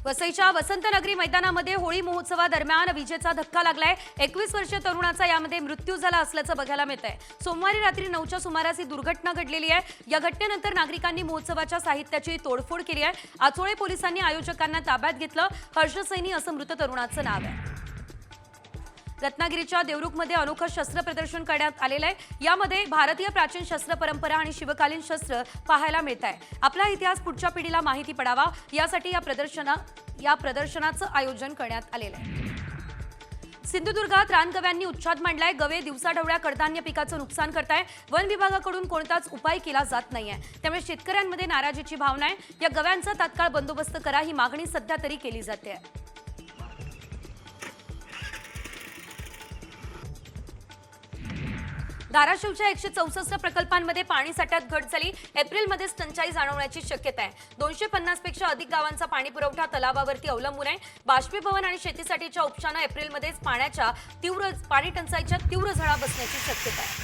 वसईच्या वसंतनगरी मैदानामध्ये होळी महोत्सवादरम्यान विजेचा धक्का लागलाय। 21 वर्षीय तरुणाचा यामध्ये मृत्यू झाला असल्याचं बघायला मिळतंय। सोमवारी रात्री 9च्या सुमारास ही दुर्घटना घडलेली आहे। या घटनेनंतर नागरिकांनी महोत्सवाच्या साहित्याची तोडफोड केली आहे। आचोळे पोलिसांनी आयोजकांना ताब्यात घेतलं। हर्ष सैनी असं मृत तरुणाचं नाव आहे। रत्नागिरीच्या देवरुखमध्ये अनोखं शस्त्र प्रदर्शन करण्यात आलेलं आहे। यामध्ये भारतीय प्राचीन शस्त्र परंपरा आणि शिवकालीन शस्त्र पाहायला मिळत आहे। आपला इतिहास पुढच्या पिढीला माहिती पडावा यासाठी या प्रदर्शनाचं आयोजन करण्यात आलेलं आहे। सिंधुदुर्गात रानगव्यांनी उच्छाद मांडलाय। गवे दिवसाढवळ्या कडधान्य पिकाचं नुकसान करताय। वन विभागाकडून कोणताच उपाय केला जात नाहीये, त्यामुळे शेतकऱ्यांमध्ये नाराजीची भावना आहे। या गव्यांचा तात्काळ बंदोबस्त करा ही मागणी सध्या तरी केली जाते। धाराशिवच्या 164 प्रकल्पांमध्ये पाणी साठ्यात घट झाली। एप्रिलमध्येच टंचाई जाणवण्याची शक्यता आहे। 250 पेक्षा अधिक गावांचा पाणी पुरवठा तलावावरती अवलंबून आहे। बाष्पीभवन आणि शेतीसाठीच्या उपशानं एप्रिलमध्येच पाणी टंचाईच्या तीव्र झळा बसण्याची शक्यता आहे।